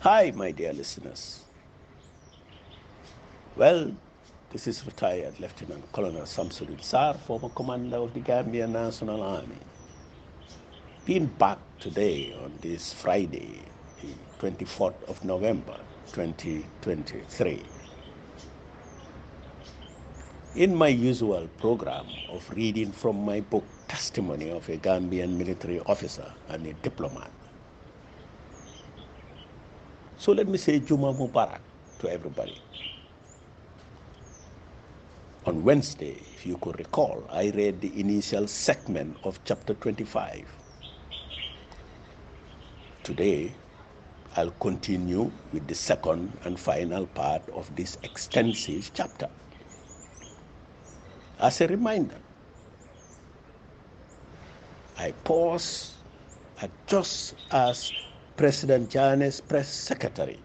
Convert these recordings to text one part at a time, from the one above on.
Hi, my dear listeners. Well, this is retired Lt Colonel Samsudeen Sarr, former commander of the Gambian National Army. Being back today on this Friday, the 24th of November, 2023. In my usual program of reading from my book, Testimony of a Gambian Military Officer and a Diplomat. So let me say Juma Mubarak to everybody. On Wednesday, if you could recall, I read the initial segment of chapter 25. Today, I'll continue with the second and final part of this extensive chapter. As a reminder, I pause at just as President Jane's press secretary,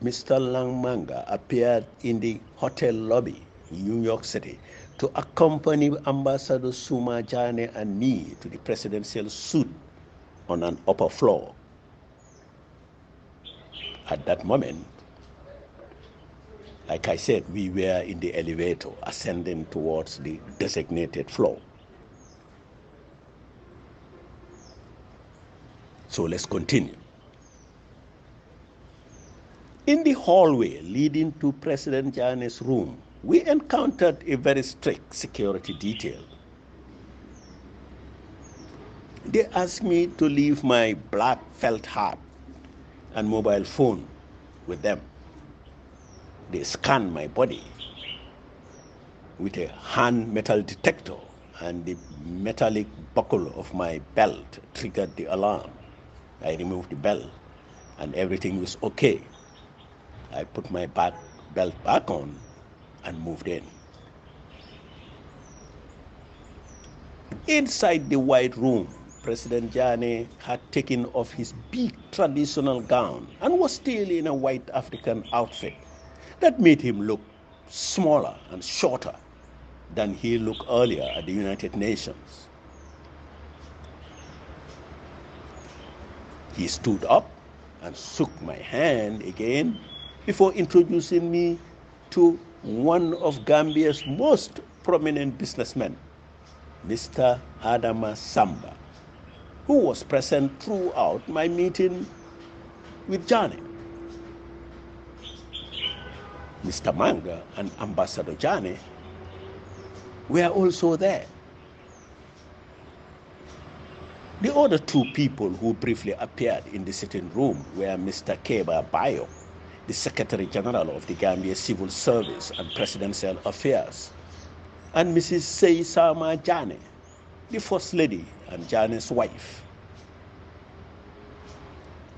Mr. Langmanga, appeared in the hotel lobby in New York City to accompany Ambassador Suma Jane and me to the presidential suite on an upper floor. At that moment, like I said, we were in the elevator ascending towards the designated floor. So let's continue. In the hallway leading to President Jane's room, we encountered a very strict security detail. They asked me to leave my black felt hat and mobile phone with them. They scanned my body with a hand metal detector, and the metallic buckle of my belt triggered the alarm. I removed the belt and everything was okay. I put my belt back on and moved in. Inside the white room, President Jane had taken off his big traditional gown and was still in a white African outfit that made him look smaller and shorter than he looked earlier at the United Nations. He stood up and shook my hand again before introducing me to one of Gambia's most prominent businessmen, Mr. Adama Samba, who was present throughout my meeting with Jane. Mr. Manga and Ambassador Jane were also there. The other two people who briefly appeared in the sitting room were Mr. Keba Bayo, the Secretary General of the Gambia Civil Service and Presidential Affairs, and Mrs. Seisama Jane, the First Lady and Jane's wife.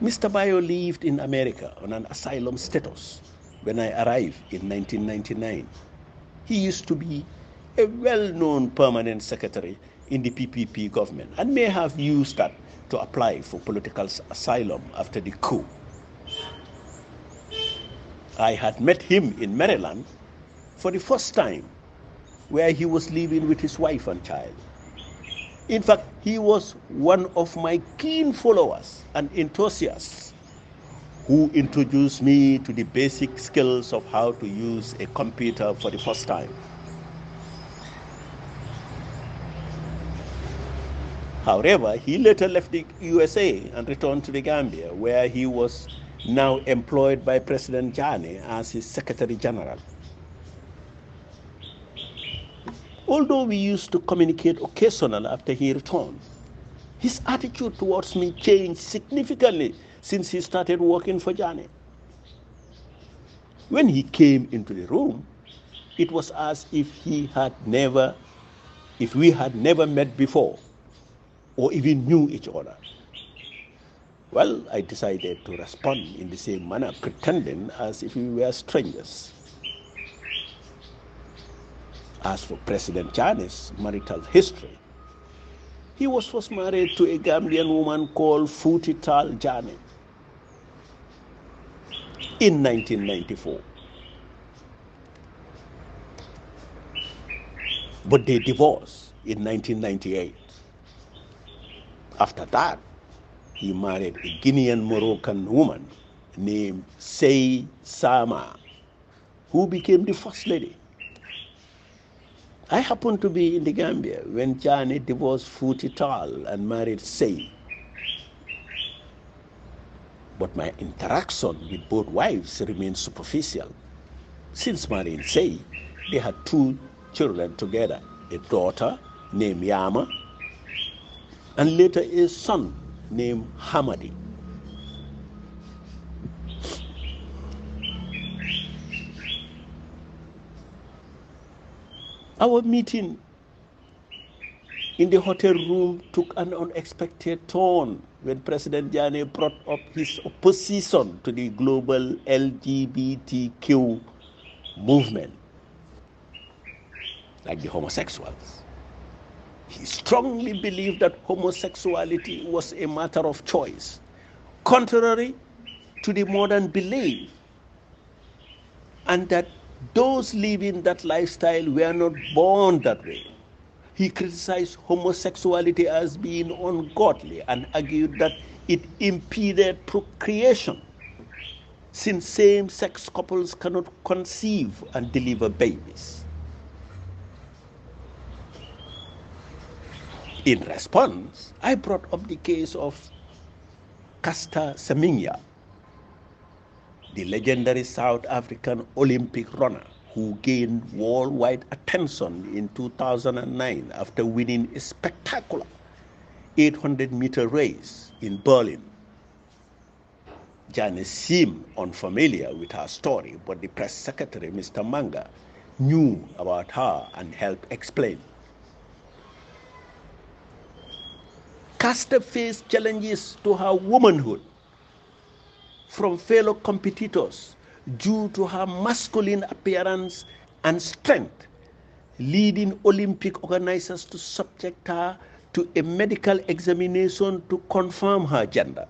Mr. Bayo lived in America on an asylum status when I arrived in 1999. He used to be a well-known permanent secretary in the PPP government and may have used that to apply for political asylum after the coup. I had met him in Maryland for the first time, where he was living with his wife and child. In fact, he was one of my keen followers and enthusiasts who introduced me to the basic skills of how to use a computer for the first time. However, he later left the USA and returned to the Gambia, where he was now employed by President Jane as his Secretary General. Although we used to communicate occasionally after he returned, his attitude towards me changed significantly since he started working for Jane. When he came into the room, it was as if we had never met before or even knew each other. Well, I decided to respond in the same manner, pretending as if we were strangers. As for President Jane's marital history, he was first married to a Gambian woman called Futital Jane in 1994. But they divorced in 1998. After that, he married a Guinean Moroccan woman named Say Sama, who became the first lady. I happened to be in the Gambia when Jani divorced Futi Tal and married Say. But my interaction with both wives remained superficial. Since marrying Say, they had 2 children together, a daughter named Yama, and later a son named Hamadi. Our meeting in the hotel room took an unexpected turn when President Jane brought up his opposition to the global LGBTQ movement, like the homosexuals. He strongly believed that homosexuality was a matter of choice, contrary to the modern belief, and that those living that lifestyle were not born that way. He criticized homosexuality as being ungodly and argued that it impeded procreation, since same-sex couples cannot conceive and deliver babies. In response, I brought up the case of Caster Semenya, the legendary South African Olympic runner who gained worldwide attention in 2009 after winning a spectacular 800-meter race in Berlin. Janice seemed unfamiliar with her story, but the press secretary, Mr. Manga, knew about her and helped explain. Caster faced challenges to her womanhood from fellow competitors due to her masculine appearance and strength, leading Olympic organizers to subject her to a medical examination to confirm her gender.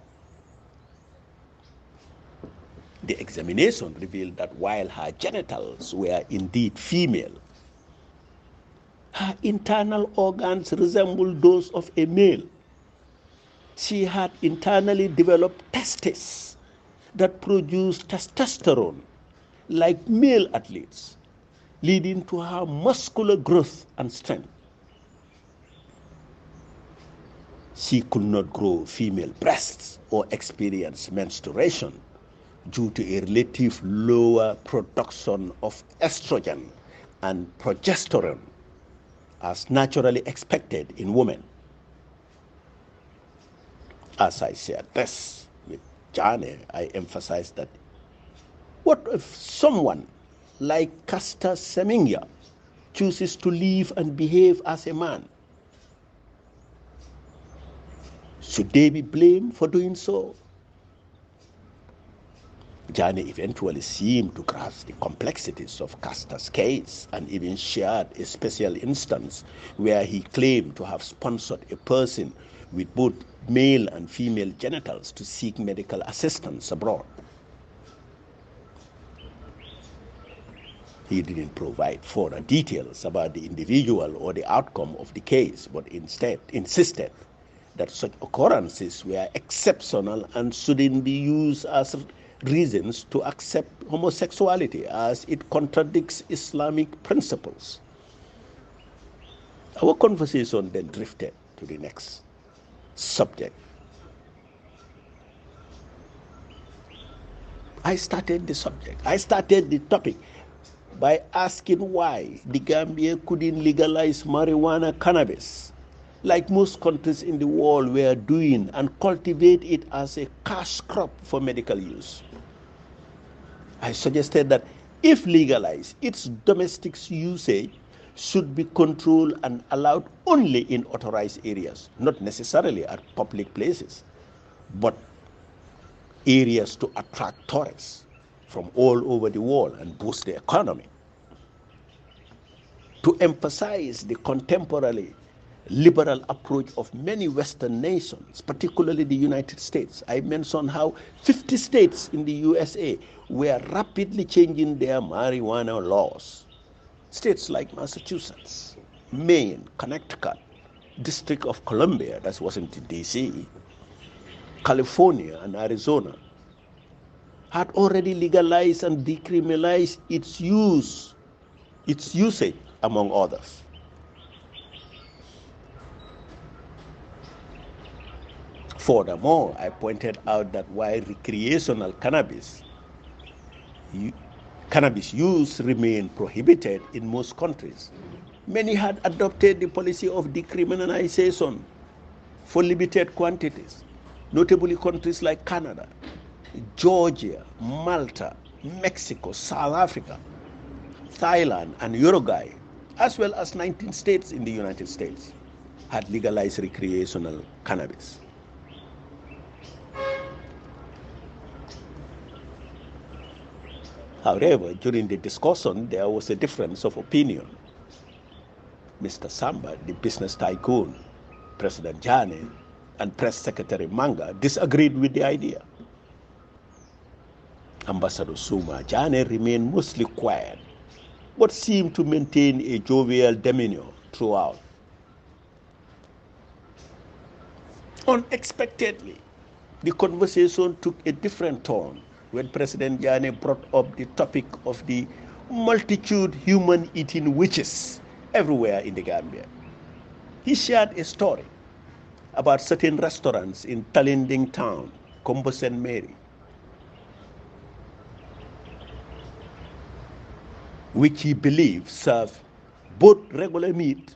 The examination revealed that while her genitals were indeed female, her internal organs resembled those of a male. She had internally developed testes that produced testosterone like male athletes, leading to her muscular growth and strength. She could not grow female breasts or experience menstruation due to a relative lower production of estrogen and progesterone as naturally expected in women. As I shared this with Jane, I emphasized that what if someone like Caster Semenya chooses to live and behave as a man? Should they be blamed for doing so? Jane eventually seemed to grasp the complexities of Caster's case and even shared a special instance where he claimed to have sponsored a person with both male and female genitals to seek medical assistance abroad. He didn't provide further details about the individual or the outcome of the case, but instead insisted that such occurrences were exceptional and shouldn't be used as reasons to accept homosexuality, as it contradicts Islamic principles. Our conversation then drifted to the next subject. I started the topic by asking why the Gambia couldn't legalize marijuana cannabis like most countries in the world were doing and cultivate it as a cash crop for medical use. I suggested that if legalized, its domestic usage should be controlled and allowed only in authorized areas, not necessarily at public places, but areas to attract tourists from all over the world and boost the economy. To emphasize the contemporary liberal approach of many Western nations, particularly the United States, I mentioned how 50 states in the USA were rapidly changing their marijuana laws. States like Massachusetts, Maine, Connecticut, District of Columbia, that's Washington, D.C., California, and Arizona had already legalized and decriminalized its usage, among others. Furthermore, I pointed out that while recreational cannabis use remained prohibited in most countries, many had adopted the policy of decriminalization for limited quantities, notably countries like Canada, Georgia, Malta, Mexico, South Africa, Thailand, and Uruguay, as well as 19 states in the United States, had legalized recreational cannabis. However, during the discussion, there was a difference of opinion. Mr. Samba, the business tycoon, President Jane, and Press Secretary Manga disagreed with the idea. Ambassador Suma Jane remained mostly quiet, but seemed to maintain a jovial demeanor throughout. Unexpectedly, the conversation took a different turn when President Jane brought up the topic of the multitude human-eating witches everywhere in the Gambia. He shared a story about certain restaurants in Talinding Town, Kombo St. Mary, which he believed serve both regular meat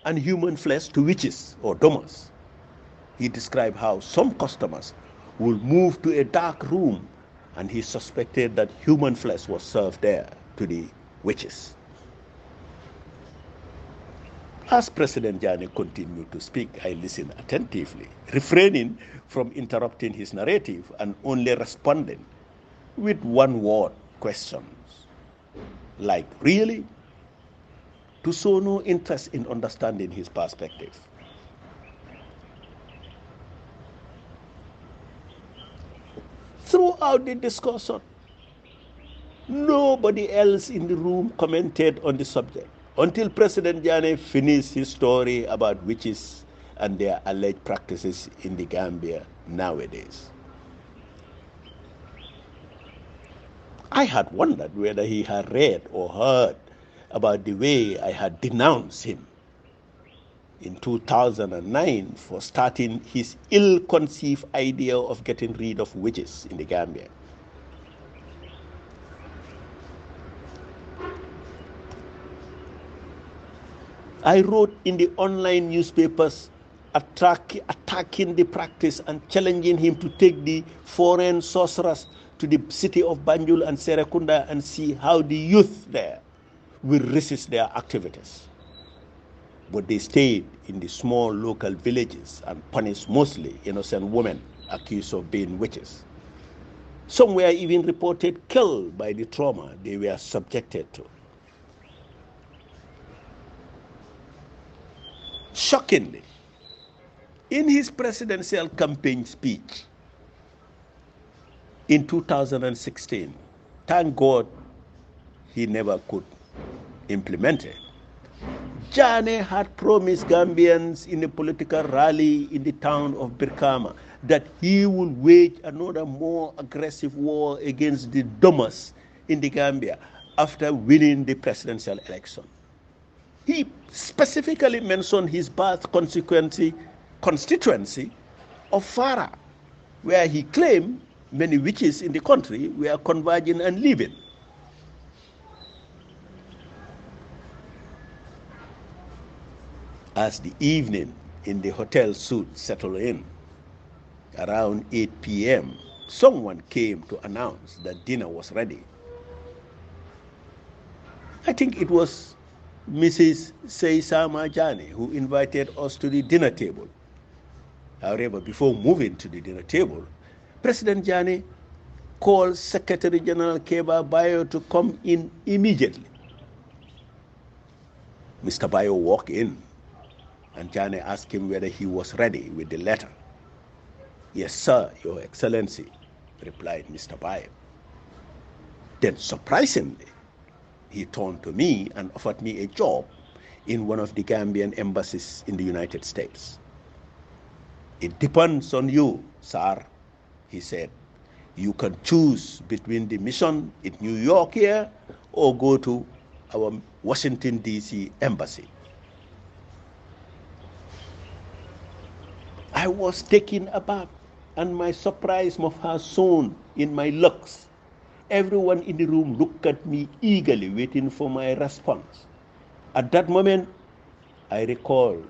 and human flesh to witches or domers. He described how some customers would move to a dark room, and he suspected that human flesh was served there to the witches. As President Jane continued to speak, I listened attentively, refraining from interrupting his narrative and only responding with one-word questions, like, really? To show no interest in understanding his perspective. Throughout the discussion, nobody else in the room commented on the subject until President Jane finished his story about witches and their alleged practices in the Gambia nowadays. I had wondered whether he had read or heard about the way I had denounced him in 2009 for starting his ill-conceived idea of getting rid of witches in the Gambia. I wrote in the online newspapers attacking the practice and challenging him to take the foreign sorcerers to the city of Banjul and Serekunda and see how the youth there will resist their activities. But they stayed in the small local villages and punished mostly innocent women accused of being witches. Some were even reported killed by the trauma they were subjected to. Shockingly, in his presidential campaign speech in 2016, thank God he never could implement it, Jane had promised Gambians in a political rally in the town of Birkama that he would wage another more aggressive war against the domers in the Gambia after winning the presidential election. He specifically mentioned his birth constituency of Farah, where he claimed many witches in the country were converging and living. As the evening in the hotel suite settled in, around 8 p.m., someone came to announce that dinner was ready. I think it was Mrs. Seisama Jane who invited us to the dinner table. However, before moving to the dinner table, President Jane called Secretary General Keba Bayo to come in immediately. Mr. Bayo walked in, and Jane asked him whether he was ready with the letter. Yes, sir, Your Excellency, replied Mr. Bayo. Then, surprisingly, he turned to me and offered me a job in one of the Gambian embassies in the United States. It depends on you, sir, he said. You can choose between the mission in New York here or go to our Washington, D.C. embassy. I was taken aback, and my surprise must have shown in my looks. Everyone in the room looked at me eagerly, waiting for my response. At that moment, I recall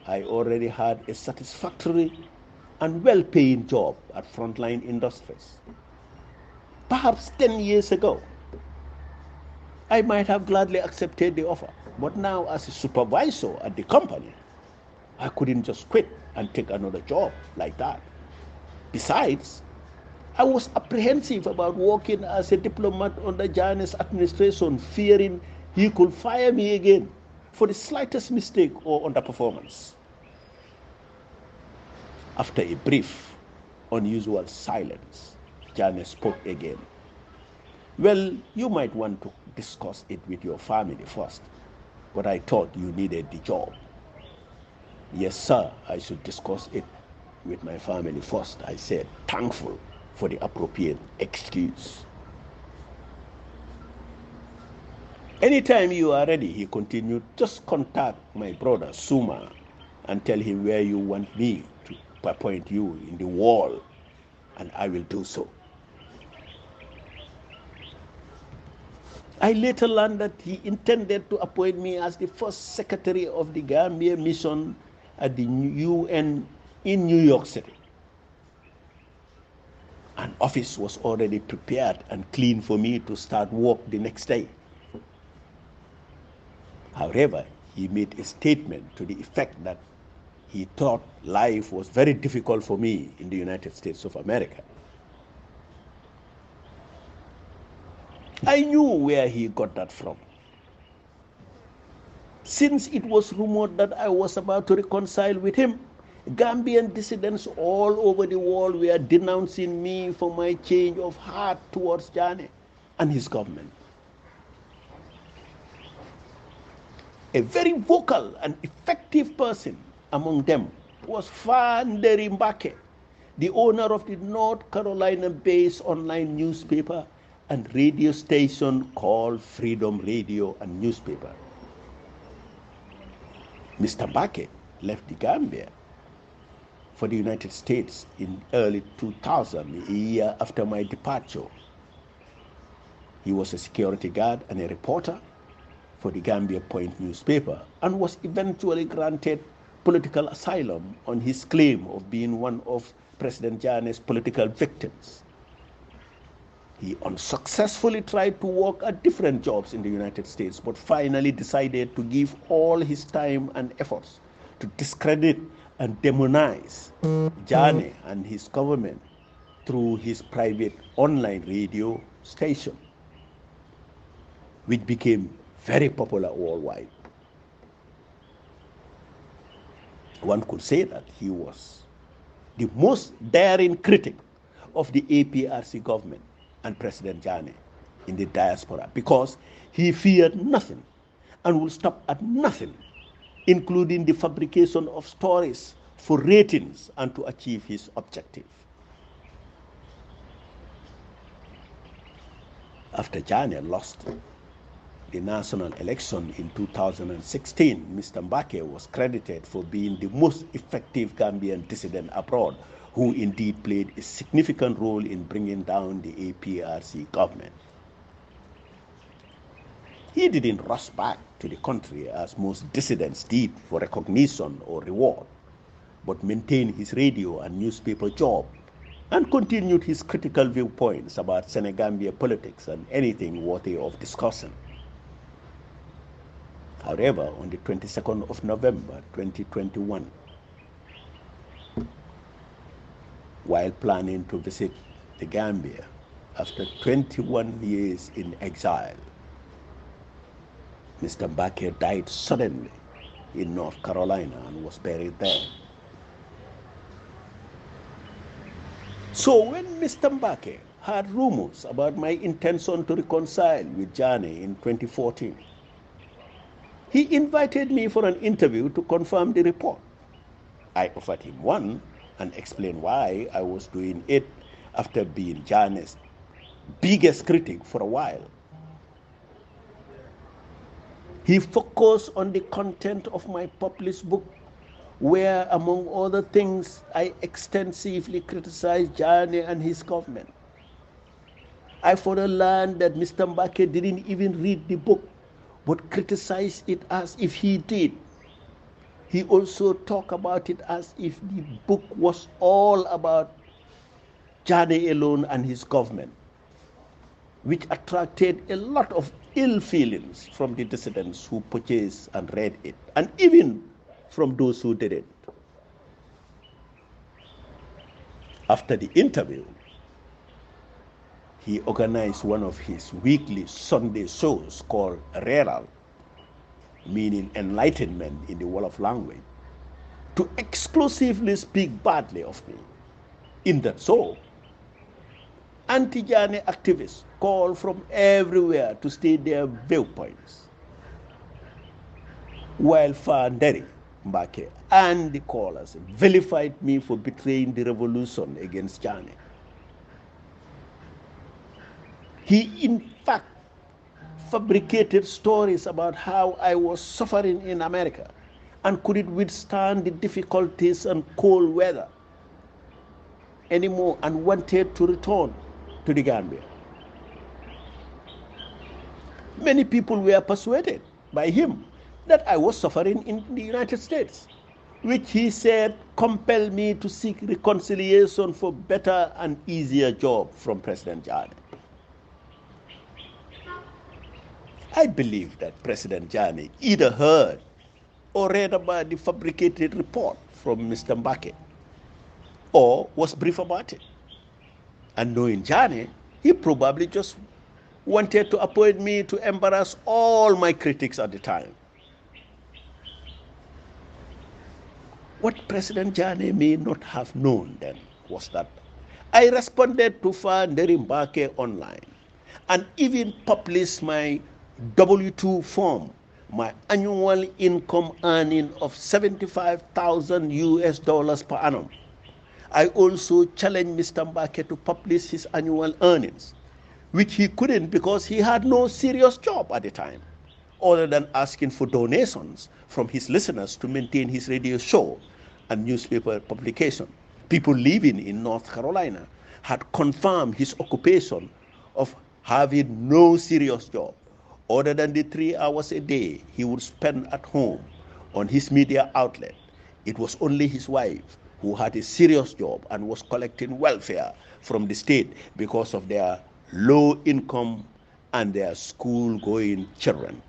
I already had a satisfactory and well-paying job at Frontline Industries. Perhaps 10 years ago, I might have gladly accepted the offer, but now as a supervisor at the company, I couldn't just quit and take another job like that. Besides, I was apprehensive about working as a diplomat under Jane's administration, fearing he could fire me again for the slightest mistake or underperformance. After a brief, unusual silence, Jane spoke again. Well, you might want to discuss it with your family first, but I thought you needed the job. Yes, sir, I should discuss it with my family first, I said, thankful for the appropriate excuse. Anytime you are ready, he continued, just contact my brother Suma and tell him where you want me to appoint you in the wall, and I will do so. I later learned that he intended to appoint me as the first secretary of the Gambia mission at the UN in New York City. An office was already prepared and clean for me to start work the next day. However, he made a statement to the effect that he thought life was very difficult for me in the United States of America. I knew where he got that from. Since it was rumored that I was about to reconcile with him, Gambian dissidents all over the world were denouncing me for my change of heart towards Jane and his government. A very vocal and effective person among them was Fanderi Mbake, the owner of the North Carolina-based online newspaper and radio station called Freedom Radio and Newspaper. Mr. Mbake left the Gambia for the United States in early 2000, a year after my departure. He was a security guard and a reporter for the Gambia Point newspaper and was eventually granted political asylum on his claim of being one of President Jane's political victims. He unsuccessfully tried to work at different jobs in the United States, but finally decided to give all his time and efforts to discredit and demonize Jane and his government through his private online radio station, which became very popular worldwide. One could say that he was the most daring critic of the APRC government and President Jane in the diaspora, because he feared nothing and would stop at nothing, including the fabrication of stories for ratings and to achieve his objective. After Jane lost the national election in 2016, Mr. Mbake was credited for being the most effective Gambian dissident abroad, who indeed played a significant role in bringing down the APRC government. He didn't rush back to the country as most dissidents did for recognition or reward, but maintained his radio and newspaper job and continued his critical viewpoints about Senegambia politics and anything worthy of discussion. However, on the 22nd of November 2021, while planning to visit the Gambia after 21 years in exile, Mr. Mbake died suddenly in North Carolina and was buried there. So when Mr. Mbake heard rumors about my intention to reconcile with Jane in 2014, he invited me for an interview to confirm the report. I offered him one and explained why I was doing it after being Jane's biggest critic for a while. He focused on the content of my published book, where, among other things, I extensively criticized Jane and his government. I further learned that Mr. Mbake didn't even read the book, but criticized it as if he did. He also talked about it as if the book was all about Jane alone and his government, which attracted a lot of ill feelings from the dissidents who purchased and read it, and even from those who didn't. After the interview, he organized one of his weekly Sunday shows called Reral, meaning enlightenment in the Wolof language, to exclusively speak badly of me. In that show, anti-Jane activists called from everywhere to state their viewpoints, while Fanderi Mbake and the callers vilified me for betraying the revolution against Jane. He, in fact, fabricated stories about how I was suffering in America and couldn't withstand the difficulties and cold weather anymore and wanted to return to the Gambia. Many people were persuaded by him that I was suffering in the United States, which he said compelled me to seek reconciliation for better and easier job from President Jane. I believe that President Jane either heard or read about the fabricated report from Mr. Mbake, or was briefed about it. And knowing Jane, he probably just wanted to appoint me to embarrass all my critics at the time. What President Jane may not have known then was that I responded to Fanderi Mbake online and even published my W-2 form, my annual income earning of $75,000 per annum. I also challenged Mr. Mbake to publish his annual earnings, which he couldn't because he had no serious job at the time, other than asking for donations from his listeners to maintain his radio show and newspaper publication. People living in North Carolina had confirmed his occupation of having no serious job, other than the 3 hours a day he would spend at home on his media outlet. It was only his wife who had a serious job and was collecting welfare from the state because of their low income and their school-going children.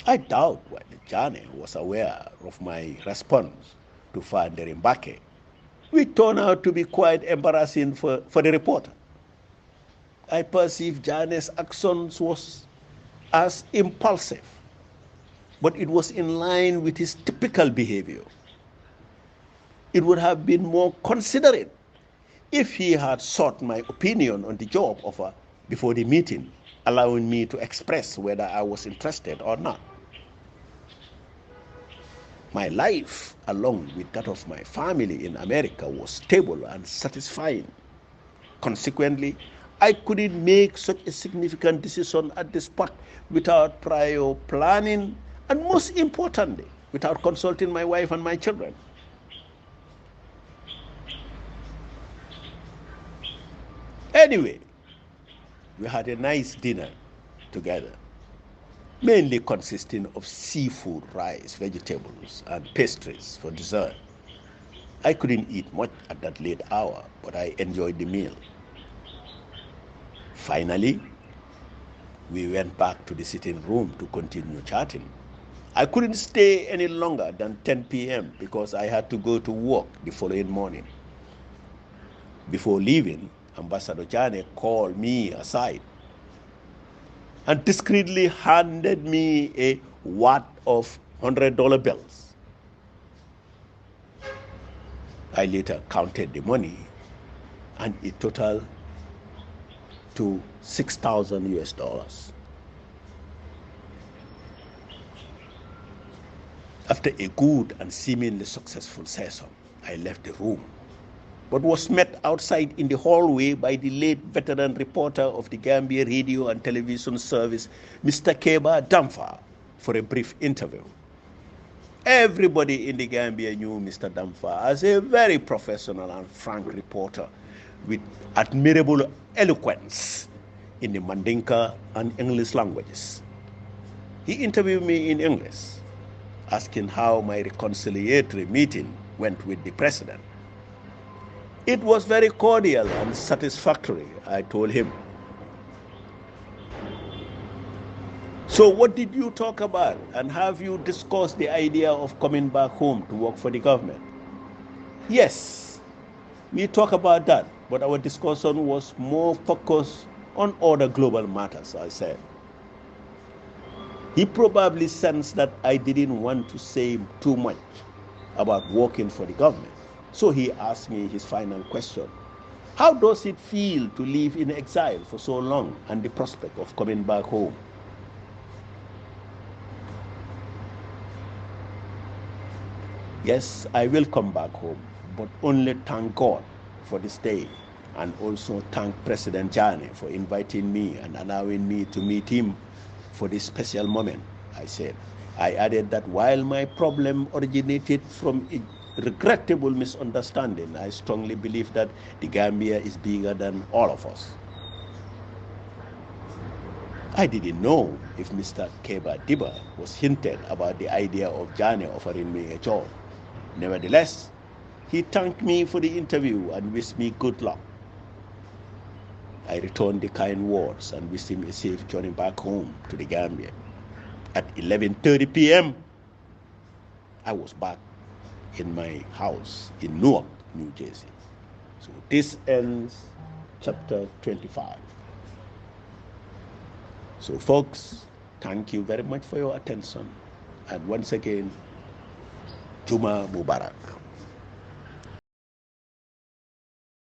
I doubt whether Jane was aware of my response to Fanderi Mbake, which turned out to be quite embarrassing for the reporter. I perceived Jane's actions was as impulsive, but it was in line with his typical behavior. It would have been more considerate if he had sought my opinion on the job offer before the meeting, allowing me to express whether I was interested or not. My life, along with that of my family in America, was stable and satisfying. Consequently, I couldn't make such a significant decision at the spot without prior planning, and most importantly, without consulting my wife and my children. Anyway, we had a nice dinner together, mainly consisting of seafood, rice, vegetables, and pastries for dessert. I couldn't eat much at that late hour, but I enjoyed the meal. Finally, we went back to the sitting room to continue chatting. I couldn't stay any longer than 10 p.m. because I had to go to work the following morning. Before leaving, Ambassador Jane called me aside and discreetly handed me a wad of $100 bills. I later counted the money, and it totaled to $6,000. After a good and seemingly successful session, I left the room, but was met outside in the hallway by the late veteran reporter of the Gambia Radio and Television Service, Mr. Keba Damfa, for a brief interview. Everybody in the Gambia knew Mr. Damfa as a very professional and frank reporter with admirable eloquence in the Mandinka and English languages. He interviewed me in English, asking how my reconciliatory meeting went with the president. It was very cordial and satisfactory, I told him. So what did you talk about, and have you discussed the idea of coming back home to work for the government? Yes, we talked about that, but our discussion was more focused on other global matters, I said. He probably sensed that I didn't want to say too much about working for the government. So he asked me his final question. How does it feel to live in exile for so long and the prospect of coming back home? Yes, I will come back home, but only thank God for this day, and also thank President Jani for inviting me and allowing me to meet him for this special moment, I said. I added that while my problem originated from a regrettable misunderstanding, I strongly believe that the Gambia is bigger than all of us. I didn't know if Mr. Keba Diba was hinted about the idea of Jani offering me a job. Nevertheless, he thanked me for the interview and wished me good luck. I returned the kind words and wished him a safe journey back home to the Gambia. At 11:30 p.m., I was back in my house in Newark, New Jersey. So this ends chapter 25. So folks, thank you very much for your attention. And once again, Juma Mubarak.